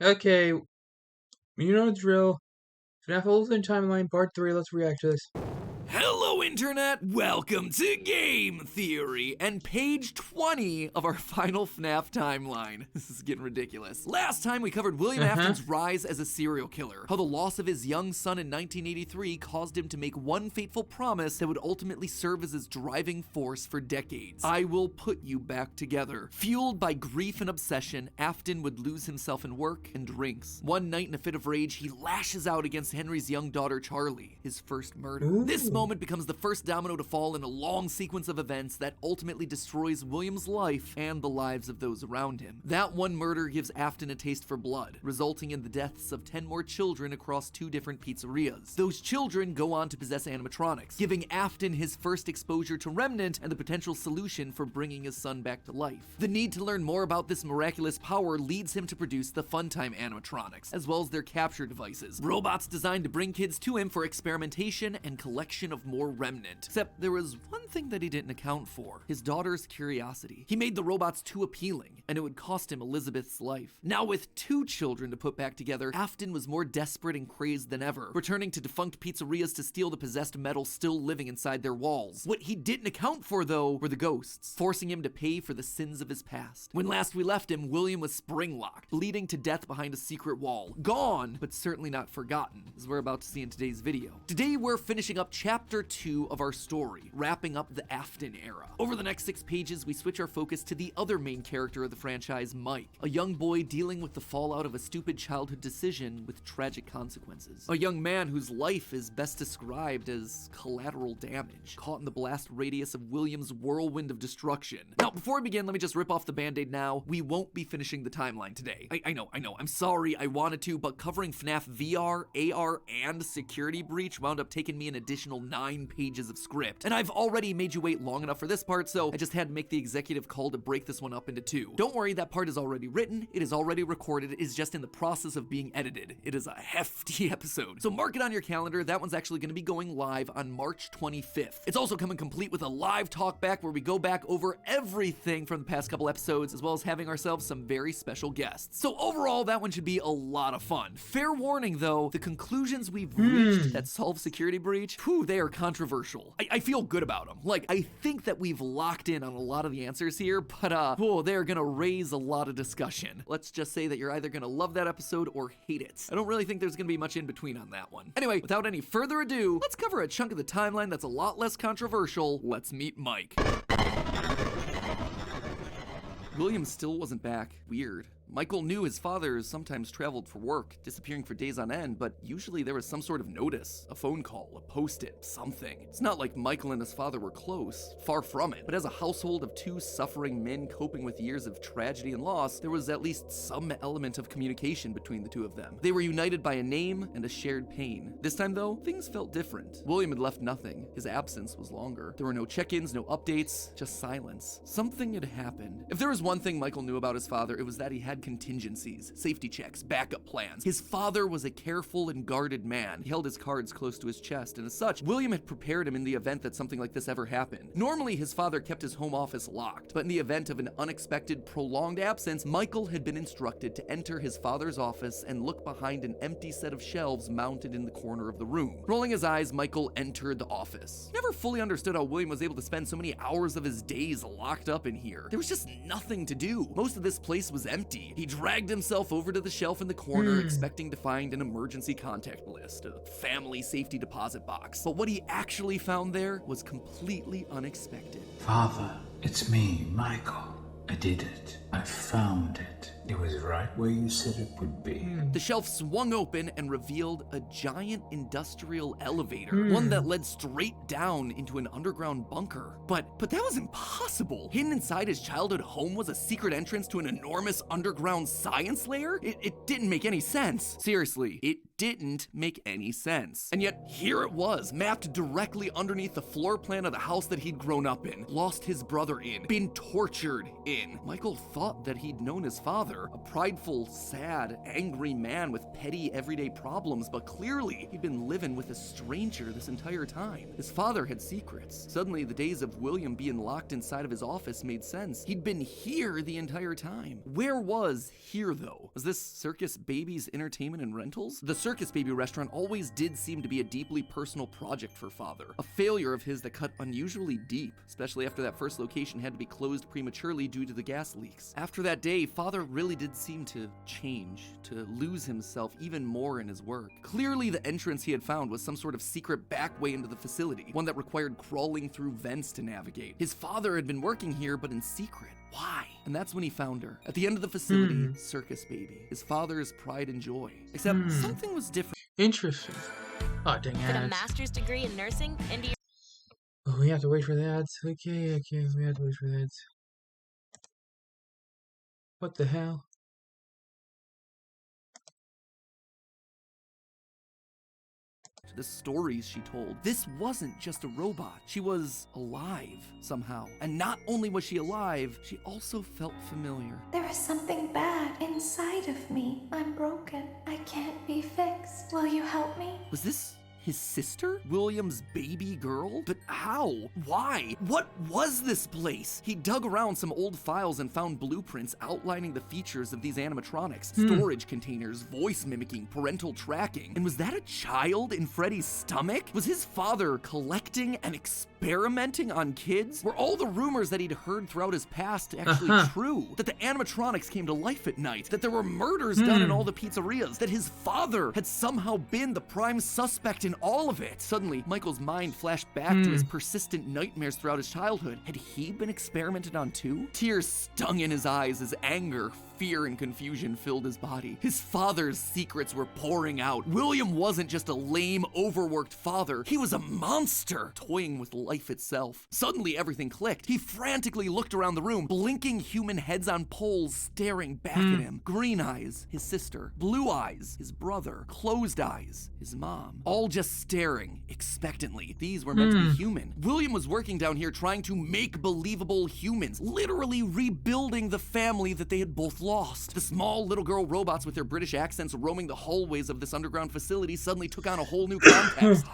Okay, you know the drill. FNAF Ultimate Timeline Part 3, let's react to this. Hello, Internet! Welcome to Game Theory and page 20 of our final FNAF timeline. This is getting ridiculous. Last time we covered William Afton's rise as a serial killer, how the loss of his young son in 1983 caused him to make one fateful promise that would ultimately serve as his driving force for decades. I will put you back together. Fueled by grief and obsession, Afton would lose himself in work and drinks. One night in a fit of rage, he lashes out against Henry's young daughter Charlie, his first murder. This moment becomes the first domino to fall in a long sequence of events that ultimately destroys William's life and the lives of those around him. That one murder gives Afton a taste for blood, resulting in the deaths of 10 more children across 2 different pizzerias. Those children go on to possess animatronics, giving Afton his first exposure to Remnant and the potential solution for bringing his son back to life. The need to learn more about this miraculous power leads him to produce the Funtime animatronics, as well as their capture devices, robots designed to bring kids to him for experimentation and collection of more Remnant. Except there was one thing that he didn't account for: his daughter's curiosity. He made the robots too appealing, and it would cost him Elizabeth's life. Now with 2 children to put back together, Afton was more desperate and crazed than ever, returning to defunct pizzerias to steal the possessed metal still living inside their walls. What he didn't account for, though, were the ghosts, forcing him to pay for the sins of his past. When last we left him, William was spring-locked, bleeding to death behind a secret wall. Gone, but certainly not forgotten, as we're about to see in today's video. Today we're finishing up Chapter 2 of our story, wrapping up the Afton era. Over the next 6 pages, we switch our focus to the other main character of the franchise, Mike, a young boy dealing with the fallout of a stupid childhood decision with tragic consequences. A young man whose life is best described as collateral damage, caught in the blast radius of William's whirlwind of destruction. Now, before we begin, let me just rip off the band-aid now. We won't be finishing the timeline today. I know, I'm sorry, I wanted to, but covering FNAF VR, AR, and Security Breach wound up taking me an additional 9 pages of script, and I've already made you wait long enough for this part, so I just had to make the executive call to break this one up into 2. Don't worry, that part is already written, it is already recorded, it is just in the process of being edited. It is a hefty episode, so mark it on your calendar. That one's actually going to be going live on March 25th. It's also coming complete with a live talk back where we go back over everything from the past couple episodes, as well as having ourselves some very special guests. So overall, that one should be a lot of fun. Fair warning though, the conclusions we've reached that solve Security Breach, they are controversial. I feel good about them. Like, I think that we've locked in on a lot of the answers here, but they're gonna raise a lot of discussion. Let's just say that you're either gonna love that episode or hate it. I don't really think there's gonna be much in between on that one. Anyway, without any further ado, let's cover a chunk of the timeline that's a lot less controversial. Let's meet Mike. William still wasn't back. Weird. Michael knew his father sometimes traveled for work, disappearing for days on end, but usually there was some sort of notice, a phone call, a post-it, something. It's not like Michael and his father were close, far from it, but as a household of 2 suffering men coping with years of tragedy and loss, there was at least some element of communication between the 2 of them. They were united by a name and a shared pain. This time though, things felt different. William had left nothing. His absence was longer. There were no check-ins, no updates, just silence. Something had happened. If there was one thing Michael knew about his father, it was that he had contingencies, safety checks, backup plans. His father was a careful and guarded man. He held his cards close to his chest, and as such, William had prepared him in the event that something like this ever happened. Normally, his father kept his home office locked, but in the event of an unexpected, prolonged absence, Michael had been instructed to enter his father's office and look behind an empty set of shelves mounted in the corner of the room. Rolling his eyes, Michael entered the office. Never fully understood how William was able to spend so many hours of his days locked up in here. There was just nothing to do. Most of this place was empty. He dragged himself over to the shelf in the corner, expecting to find an emergency contact list, a family safety deposit box. But what he actually found there was completely unexpected. Father, it's me, Michael. I did it. I found it. It was right where you said it would be. The shelf swung open and revealed a giant industrial elevator, one that led straight down into an underground bunker. But that was impossible. Hidden inside his childhood home was a secret entrance to an enormous underground science lair? It didn't make any sense. Seriously, it didn't make any sense. And yet, here it was, mapped directly underneath the floor plan of the house that he'd grown up in, lost his brother in, been tortured in. Michael thought that he'd known his father, a prideful, sad, angry man with petty, everyday problems, but clearly he'd been living with a stranger this entire time. His father had secrets. Suddenly, the days of William being locked inside of his office made sense. He'd been here the entire time. Where was here, though? Was this Circus Baby's entertainment and rentals? The Circus Baby restaurant always did seem to be a deeply personal project for Father. A failure of his that cut unusually deep, especially after that first location had to be closed prematurely due to the gas leaks. After that day, Father really did seem to change, to lose himself even more in his work. Clearly, the entrance he had found was some sort of secret back way into the facility, one that required crawling through vents to navigate. His father had been working here, but in secret. Why? And that's when he found her. At the end of the facility, Circus Baby, his father's pride and joy. Except something was different. Interesting. Oh, dang Get a it. master's degree in nursing into your Oh, we have to wait for that. Okay, we have to wait for that. What the hell? The stories she told. This wasn't just a robot. She was alive somehow. And not only was she alive, she also felt familiar. There is something bad inside of me. I'm broken. I can't be fixed. Will you help me? Was this his sister? William's baby girl? But how? Why? What was this place? He dug around some old files and found blueprints outlining the features of these animatronics. Storage containers, voice mimicking, parental tracking. And was that a child in Freddy's stomach? Was his father collecting and experimenting on kids? Were all the rumors that he'd heard throughout his past actually true? That the animatronics came to life at night? That there were murders done in all the pizzerias? That his father had somehow been the prime suspect in all of it? Suddenly, Michael's mind flashed back to his persistent nightmares throughout his childhood. Had he been experimented on too? Tears stung in his eyes as anger, fear, and confusion filled his body. His father's secrets were pouring out. William wasn't just a lame, overworked father. He was a monster, toying with life itself. Suddenly, everything clicked. He frantically looked around the room, blinking human heads on poles staring back at him. Green eyes, his sister. Blue eyes, his brother. Closed eyes, his mom. All just staring, expectantly. These were meant to be human. William was working down here trying to make believable humans, literally rebuilding the family that they had both lost. The small little girl robots with their British accents roaming the hallways of this underground facility suddenly took on a whole new context.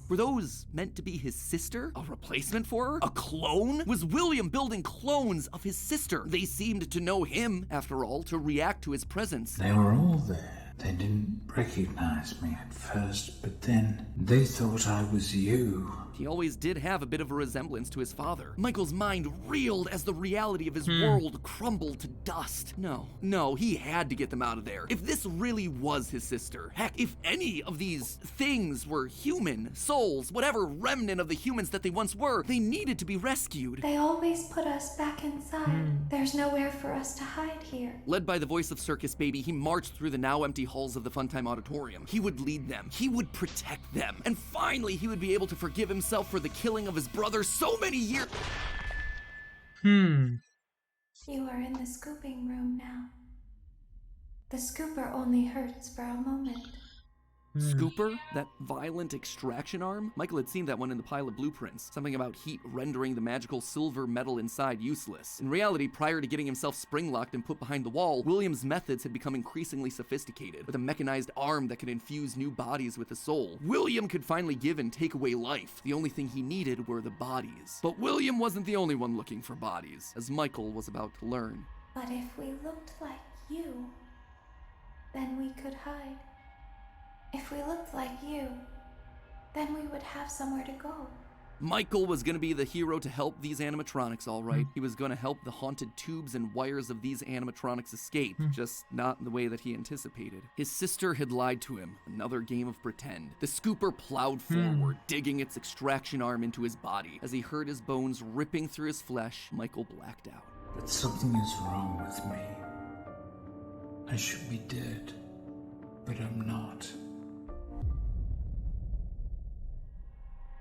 Were those meant to be his sister? A replacement for her? A clone? Was William building clones of his sister? They seemed to know him, after all, to react to his presence. They were all there. They didn't recognize me at first, but then they thought I was you. He always did have a bit of a resemblance to his father. Michael's mind reeled as the reality of his world crumbled to dust. No, he had to get them out of there. If this really was his sister, heck, if any of these things were human, souls, whatever remnant of the humans that they once were, they needed to be rescued. They always put us back inside. There's nowhere for us to hide here. Led by the voice of Circus Baby, he marched through the now empty halls of the Funtime Auditorium. He would lead them. He would protect them. And finally, he would be able to forgive himself for the killing of his brother so many years. You are in the scooping room now. The scooper only hurts for a moment. Scooper? That violent extraction arm? Michael had seen that one in the pile of blueprints. Something about heat rendering the magical silver metal inside useless. In reality, prior to getting himself spring-locked and put behind the wall, William's methods had become increasingly sophisticated, with a mechanized arm that could infuse new bodies with a soul. William could finally give and take away life. The only thing he needed were the bodies. But William wasn't the only one looking for bodies, as Michael was about to learn. But if we looked like you, then we could hide. If we looked like you, then we would have somewhere to go. Michael was going to be the hero to help these animatronics, all right. He was going to help the haunted tubes and wires of these animatronics escape, just not in the way that he anticipated. His sister had lied to him, another game of pretend. The scooper plowed forward, digging its extraction arm into his body. As he heard his bones ripping through his flesh, Michael blacked out. But something is wrong with me. I should be dead, but I'm not.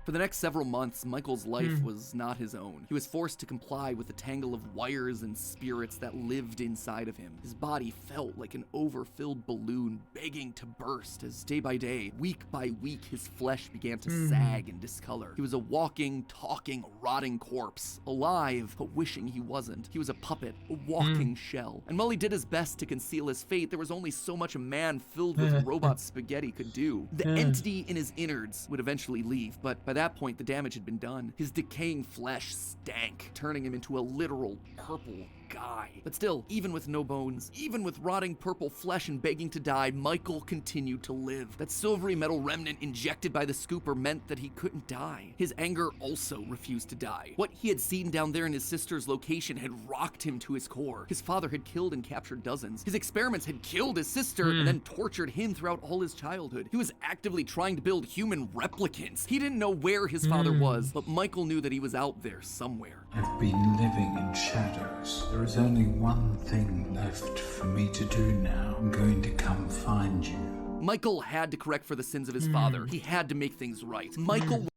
For the next several months, Michael's life was not his own. He was forced to comply with the tangle of wires and spirits that lived inside of him. His body felt like an overfilled balloon begging to burst as day by day, week by week, his flesh began to sag and discolor. He was a walking, talking, rotting corpse, alive, but wishing he wasn't. He was a puppet, a walking shell. And while he did his best to conceal his fate, there was only so much a man filled with robot spaghetti could do. The entity in his innards would eventually leave, but by that point, the damage had been done. His decaying flesh stank, turning him into a literal purple guy. But still, even with no bones, even with rotting purple flesh and begging to die, Michael continued to live. That silvery metal remnant injected by the scooper meant that he couldn't die. His anger also refused to die. What he had seen down there in his sister's location had rocked him to his core. His father had killed and captured dozens. His experiments had killed his sister and then tortured him throughout all his childhood. He was actively trying to build human replicants. He didn't know where his father was, but Michael knew that he was out there somewhere. I've been living in shadows. There is only one thing left for me to do now. I'm going to come find you. Michael had to correct for the sins of his father. He had to make things right. Michael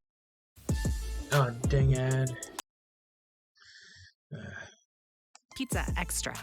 Oh, dang ad. Pizza extra.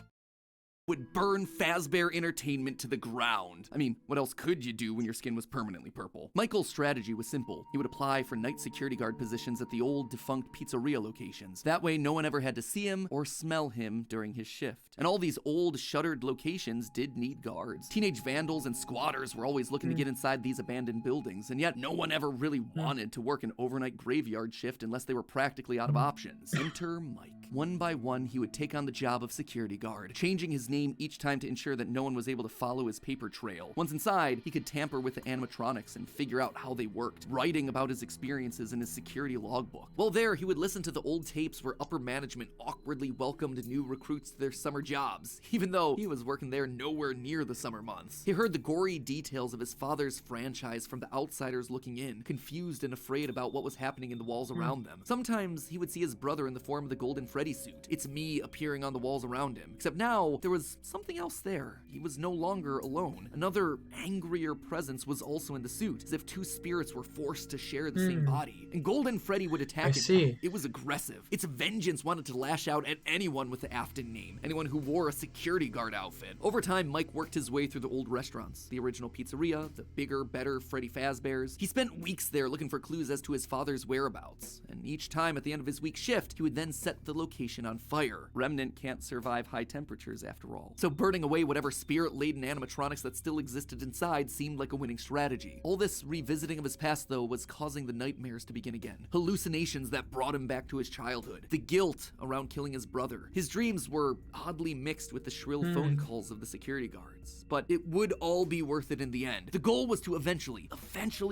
would burn Fazbear Entertainment to the ground. I mean, what else could you do when your skin was permanently purple? Michael's strategy was simple. He would apply for night security guard positions at the old defunct pizzeria locations. That way, no one ever had to see him or smell him during his shift. And all these old, shuttered locations did need guards. Teenage vandals and squatters were always looking to get inside these abandoned buildings, and yet no one ever really wanted to work an overnight graveyard shift unless they were practically out of options. Enter Mike. One by one, he would take on the job of security guard, changing his name each time to ensure that no one was able to follow his paper trail. Once inside, he could tamper with the animatronics and figure out how they worked, writing about his experiences in his security logbook. While there, he would listen to the old tapes where upper management awkwardly welcomed new recruits to their summer jobs, even though he was working there nowhere near the summer months. He heard the gory details of his father's franchise from the outsiders looking in, confused and afraid about what was happening in the walls around them. Sometimes he would see his brother in the form of the Golden Freddy suit. It's me appearing on the walls around him. Except now, there was something else there. He was no longer alone. Another angrier presence was also in the suit, as if two spirits were forced to share the same body. And Golden Freddy would attack it. It was aggressive. Its vengeance wanted to lash out at anyone with the Afton name, anyone who wore a security guard outfit. Over time, Mike worked his way through the old restaurants, the original pizzeria, the bigger, better Freddy Fazbear's. He spent weeks there looking for clues as to his father's whereabouts, and each time at the end of his week shift, he would then set the location on fire. Remnant can't survive high temperatures after all. So burning away whatever spirit-laden animatronics that still existed inside seemed like a winning strategy. All this revisiting of his past, though, was causing the nightmares to begin again. Hallucinations that brought him back to his childhood. The guilt around killing his brother. His dreams were oddly mixed with the shrill phone calls of the security guards. But it would all be worth it in the end. The goal was to eventually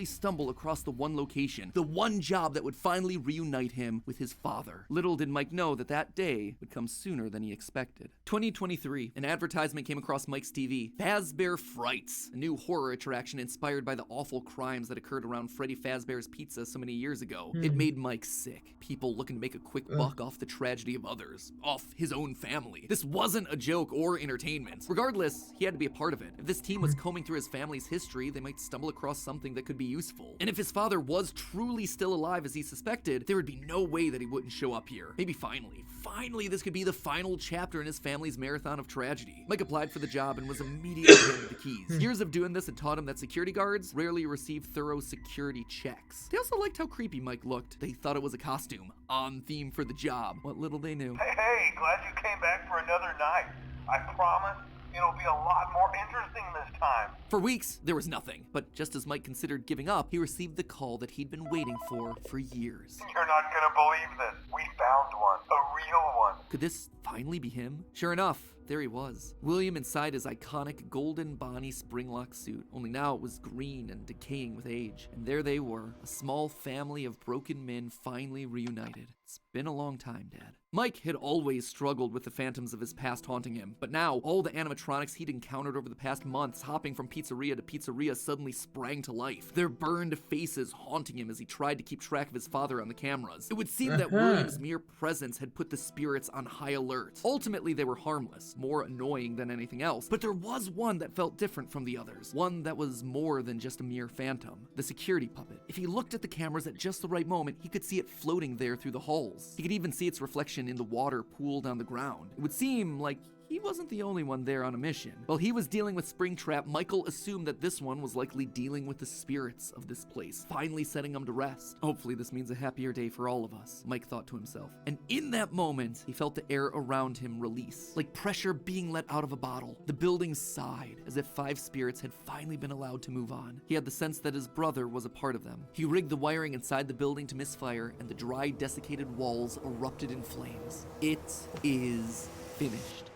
stumble across the one location, the one job that would finally reunite him with his father. Little did Mike know that that day would come sooner than he expected. 2023, an advertisement came across Mike's TV. Fazbear Frights, a new horror attraction inspired by the awful crimes that occurred around Freddy Fazbear's Pizza so many years ago. It made Mike sick. People looking to make a quick buck off the tragedy of others, off his own family. This wasn't a joke or entertainment. Regardless, he had to be a part of it. If this team was combing through his family's history, they might stumble across something that could be useful. And if his father was truly still alive as he suspected, there would be no way that he wouldn't show up here. Maybe finally, this could be the final chapter in his family's marathon of tragedy. Mike applied for the job and was immediately handed the keys. Years of doing this had taught him that security guards rarely receive thorough security checks. They also liked how creepy Mike looked. They thought it was a costume, on theme for the job. What little they knew. Hey, glad you came back for another night. I promise it'll be a lot more interesting this time. For weeks, there was nothing. But just as Mike considered giving up, he received the call that he'd been waiting for years. You're not gonna believe this. We found one. A real one. Could this finally be him? Sure enough, there he was. William inside his iconic golden Bonnie Springlock suit, only now it was green and decaying with age. And there they were, a small family of broken men finally reunited. It's been a long time, Dad. Mike had always struggled with the phantoms of his past haunting him, but now all the animatronics he'd encountered over the past months hopping from pizzeria to pizzeria suddenly sprang to life, their burned faces haunting him as he tried to keep track of his father on the cameras. It would seem that William's mere presence had put the spirits on high alert. Ultimately, they were harmless, more annoying than anything else, but there was one that felt different from the others, one that was more than just a mere phantom, the security puppet. If he looked at the cameras at just the right moment, he could see it floating there through the halls. He could even see its reflection in the water pooled on the ground. It would seem like he wasn't the only one there on a mission. While he was dealing with Springtrap, Michael assumed that this one was likely dealing with the spirits of this place, finally setting them to rest. Hopefully this means a happier day for all of us, Mike thought to himself. And in that moment, he felt the air around him release, like pressure being let out of a bottle. The building sighed, as if 5 spirits had finally been allowed to move on. He had the sense that his brother was a part of them. He rigged the wiring inside the building to misfire, and the dry, desiccated walls erupted in flames. It is finished.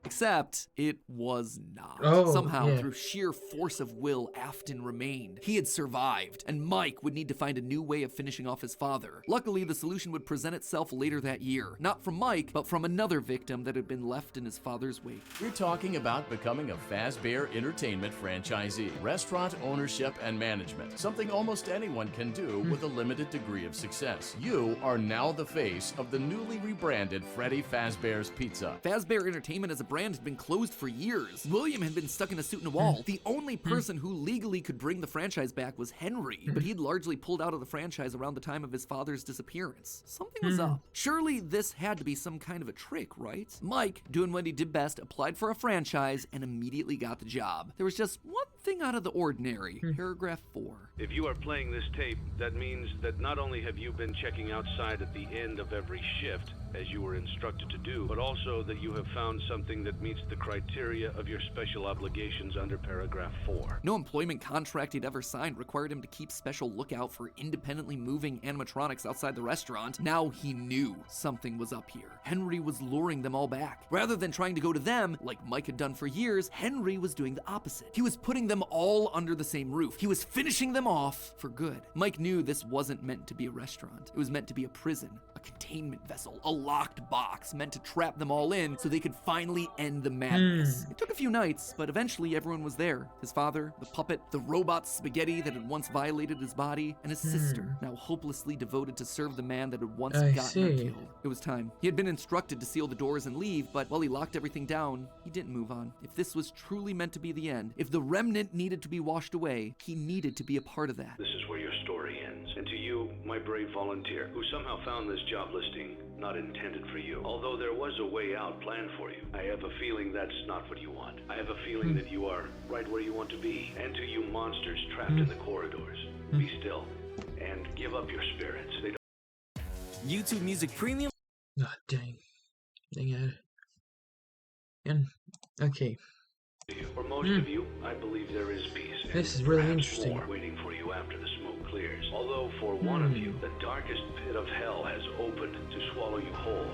Except it was not. Somehow, through sheer force of will, Afton remained. He had survived, and Mike would need to find a new way of finishing off his father. Luckily, the solution would present itself later that year. Not from Mike, but from another victim that had been left in his father's wake. We're talking about becoming a Fazbear Entertainment franchisee. Restaurant ownership and management. Something almost anyone can do with a limited degree of success. You are now the face of the newly rebranded Freddy Fazbear's Pizza. Fazbear Entertainment as a brand had been closed for years. William had been stuck in a suit and a wall. The only person who legally could bring the franchise back was Henry, but he'd largely pulled out of the franchise around the time of his father's disappearance. Something was up. Surely this had to be some kind of a trick, right? Mike, doing what he did best, applied for a franchise and immediately got the job. There was just one thing out of the ordinary. Paragraph 4. If you are playing this tape, that means that not only have you been checking outside at the end of every shift, as you were instructed to do, but also that you have found something that meets the criteria of your special obligations under paragraph 4. No employment contract he'd ever signed required him to keep special lookout for independently moving animatronics outside the restaurant. Now he knew something was up here. Henry was luring them all back. Rather than trying to go to them, like Mike had done for years, Henry was doing the opposite. He was putting them all under the same roof. He was finishing them off for good. Mike knew this wasn't meant to be a restaurant. It was meant to be a prison, a containment vessel, a locked box meant to trap them all in so they could finally end the madness. It took a few nights, but eventually everyone was there. His father, the puppet, the robot spaghetti that had once violated his body, and his sister, now hopelessly devoted to serve the man that had once gotten her killed. It was time. He had been instructed to seal the doors and leave, but while he locked everything down, he didn't move on. If this was truly meant to be the end, if the remnant needed to be washed away, he needed to be a part of that. This is where your story ends. And to you, my brave volunteer, who somehow found this job listing not intended for you. Although there was a way out planned for you, I have a feeling that's not what you want. I have a feeling that you are right where you want to be. And to you monsters trapped in the corridors, be still and give up your spirits. They don't. YouTube Music Premium. God dang. Dang it. And, okay. For most of you, I believe there is peace. This is really interesting. More waiting for you after the smoke clears. Although for one of you, the darkest pit of hell has opened to swallow you whole.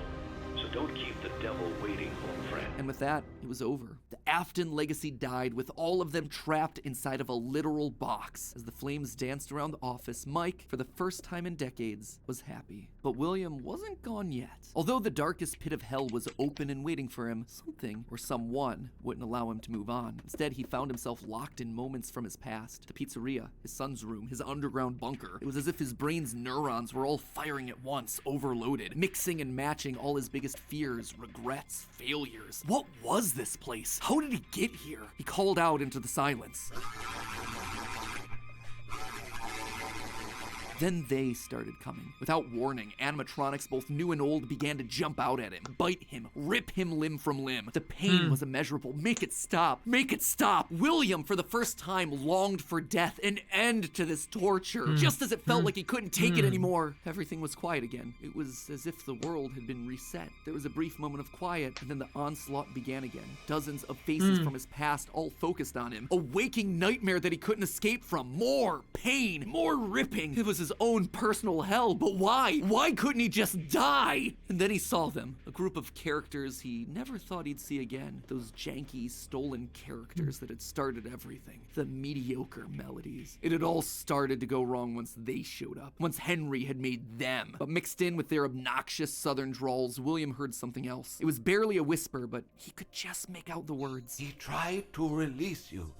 So don't keep the devil waiting, old friend. And with that, it was over. The Afton legacy died with all of them trapped inside of a literal box. As the flames danced around the office, Mike, for the first time in decades, was happy. But William wasn't gone yet. Although the darkest pit of hell was open and waiting for him, something or someone wouldn't allow him to move on. Instead, he found himself locked in moments from his past. The pizzeria, his son's room, his underground bunker. It was as if his brain's neurons were all firing at once, overloaded, mixing and matching all his biggest fears, regrets, failures. What was this place? How did he get here? He called out into the silence. Then they started coming. Without warning, animatronics, both new and old, began to jump out at him, bite him, rip him limb from limb. The pain was immeasurable. Make it stop. Make it stop. William, for the first time, longed for death, an end to this torture. Just as it felt like he couldn't take it anymore, everything was quiet again. It was as if the world had been reset. There was a brief moment of quiet, and then the onslaught began again. Dozens of faces from his past all focused on him. A waking nightmare that he couldn't escape from. More pain, more ripping. It was his own personal hell, but why? Why couldn't he just die? And then he saw them, a group of characters he never thought he'd see again. Those janky, stolen characters that had started everything. The mediocre melodies. It had all started to go wrong once they showed up, once Henry had made them. But mixed in with their obnoxious southern drawls, William heard something else. It was barely a whisper, but he could just make out the words. He tried to release you.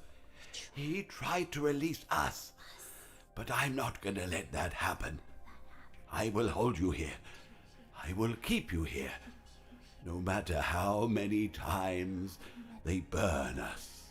He tried to release us. But I'm not gonna let that happen. I will hold you here. I will keep you here. No matter how many times they burn us.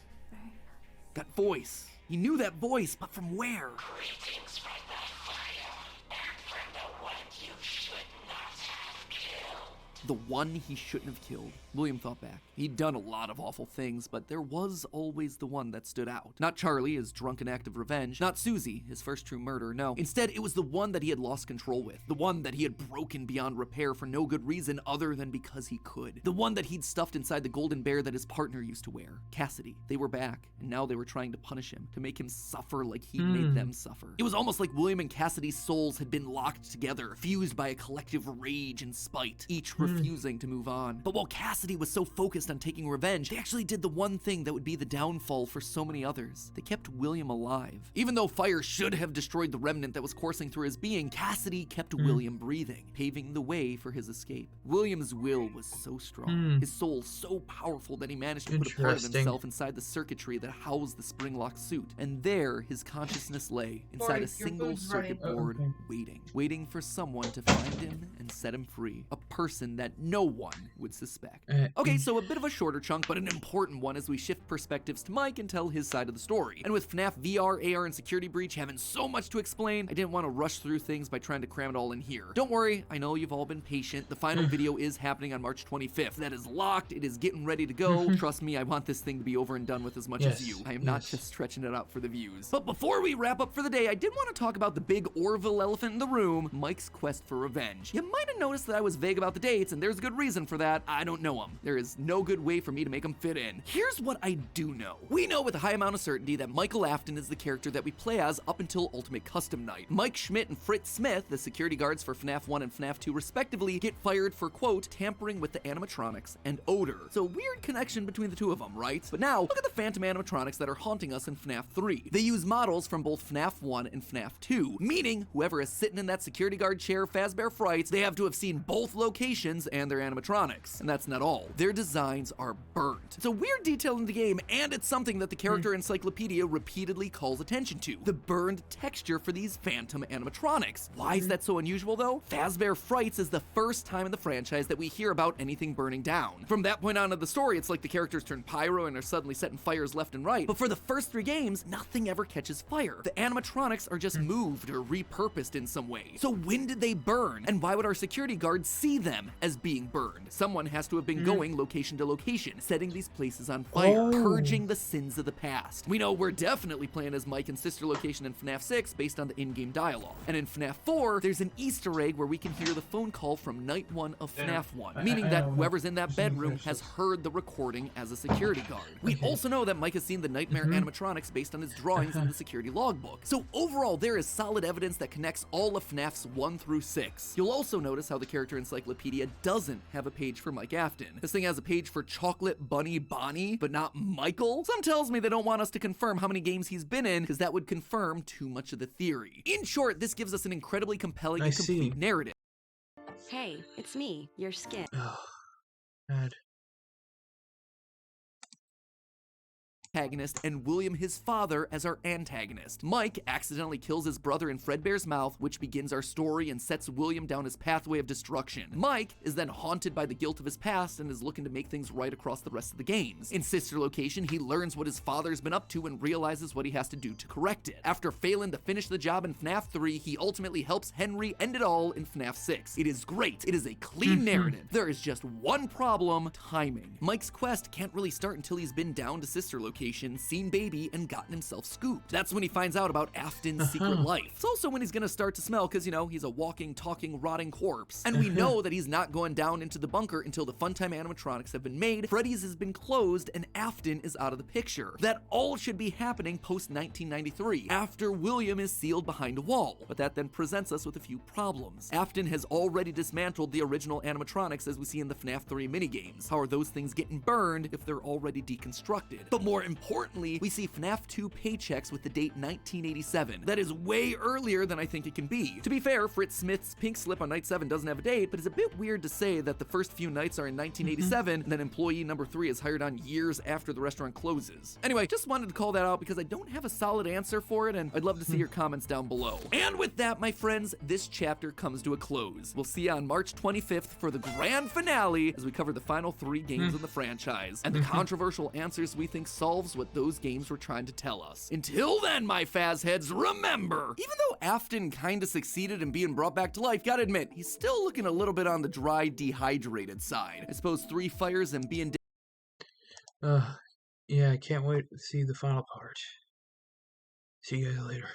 That voice. He knew that voice, but from where? Greetings from the fire, and from the one you should not have killed. The one he shouldn't have killed. William thought back. He'd done a lot of awful things, but there was always the one that stood out. Not Charlie, his drunken act of revenge. Not Susie, his first true murder, no. Instead, it was the one that he had lost control with. The one that he had broken beyond repair for no good reason other than because he could. The one that he'd stuffed inside the golden bear that his partner used to wear. Cassidy. They were back, and now they were trying to punish him, to make him suffer like he'd made them suffer. It was almost like William and Cassidy's souls had been locked together, fused by a collective rage and spite, each refusing to move on. But while Cassidy was so focused on taking revenge, they actually did the one thing that would be the downfall for so many others. They kept William alive. Even though fire should have destroyed the remnant that was coursing through his being, Cassidy kept William breathing, paving the way for his escape. William's will was so strong, his soul so powerful that he managed to put a part of himself inside the circuitry that housed the spring-locked suit. And there, his consciousness lay, inside a single circuit board, waiting for someone to find him and set him free. A person that no one would suspect. Okay, so a bit of a shorter chunk, but an important one as we shift perspectives to Mike and tell his side of the story. And with FNAF VR, AR, and Security Breach having so much to explain, I didn't want to rush through things by trying to cram it all in here. Don't worry, I know you've all been patient. The final video is happening on March 25th. That is locked, it is getting ready to go. Trust me, I want this thing to be over and done with as much as you. I am not just stretching it out for the views. But before we wrap up for the day, I did want to talk about the big Orville elephant in the room, Mike's quest for revenge. You might have noticed that I was vague about the dates, and there's a good reason for that. I don't know him. There is no good way for me to make him fit in. Here's what I do know. We know with a high amount of certainty that Michael Afton is the character that we play as up until Ultimate Custom Night. Mike Schmidt and Fritz Smith, the security guards for FNAF 1 and FNAF 2 respectively, get fired for, quote, tampering with the animatronics and odor. So weird connection between the two of them, right? But now, look at the phantom animatronics that are haunting us in FNAF 3. They use models from both FNAF 1 and FNAF 2, meaning whoever is sitting in that security guard chair, Fazbear Frights, they have to have seen both locations and their animatronics. And that's not all. Their designs are burnt. It's a weird detail in the game, and it's something that the character encyclopedia repeatedly calls attention to. The burned texture for these phantom animatronics. Why is that so unusual though? Fazbear Frights is the first time in the franchise that we hear about anything burning down. From that point on in the story, it's like the characters turn pyro and are suddenly setting fires left and right. But for the first 3 games, nothing ever catches fire. The animatronics are just moved or repurposed in some way. So when did they burn? And why would our security guards see them as being burned? Someone has to have been going location to location, setting these places on fire, purging the sins of the past. We know we're definitely playing as Mike and sister location in FNAF 6 based on the in-game dialogue. And in FNAF 4, there's an Easter egg where we can hear the phone call from night 1 of FNAF 1, meaning that whoever's in that bedroom has heard the recording as a security guard. We also know that Mike has seen the nightmare animatronics based on his drawings in the security logbook. So overall, there is solid evidence that connects all of FNAFs 1 through 6. You'll also notice how the character encyclopedia doesn't have a page for Mike Afton. This thing has a page for Chocolate Bunny Bonnie, but not Michael? Some tells me they don't want us to confirm how many games he's been in, because that would confirm too much of the theory. In short, this gives us an incredibly compelling and complete narrative. Hey, it's me, your skin. Oh, God. Protagonist and William, his father, as our antagonist. Mike accidentally kills his brother in Fredbear's mouth, which begins our story and sets William down his pathway of destruction. Mike is then haunted by the guilt of his past and is looking to make things right across the rest of the games. In Sister Location, he learns what his father's been up to and realizes what he has to do to correct it. After failing to finish the job in FNAF 3, he ultimately helps Henry end it all in FNAF 6. It is great. It is a clean narrative. There is just one problem: timing. Mike's quest can't really start until he's been down to Sister Location. location, seen baby, and gotten himself scooped. That's when he finds out about Afton's secret life. It's also when he's gonna start to smell, because, you know, he's a walking, talking, rotting corpse. And we know that he's not going down into the bunker until the Funtime animatronics have been made, Freddy's has been closed, and Afton is out of the picture. That all should be happening post-1993, after William is sealed behind a wall. But that then presents us with a few problems. Afton has already dismantled the original animatronics as we see in the FNAF 3 minigames. How are those things getting burned if they're already deconstructed? But more importantly, we see FNAF 2 paychecks with the date 1987. That is way earlier than I think it can be. To be fair, Fritz Smith's pink slip on night 7 doesn't have a date, but it's a bit weird to say that the first few nights are in 1987, and then employee number 3 is hired on years after the restaurant closes. Anyway, just wanted to call that out because I don't have a solid answer for it, and I'd love to see your comments down below. And with that, my friends, this chapter comes to a close. We'll see you on March 25th for the grand finale as we cover the final 3 games in the franchise and the controversial answers we think solves what those games were trying to tell us. Until then, my Faz heads, remember, even though Afton kinda succeeded in being brought back to life, gotta admit, he's still looking a little bit on the dry, dehydrated side. I suppose 3 fires and being Yeah, I can't wait to see the final part. See you guys later.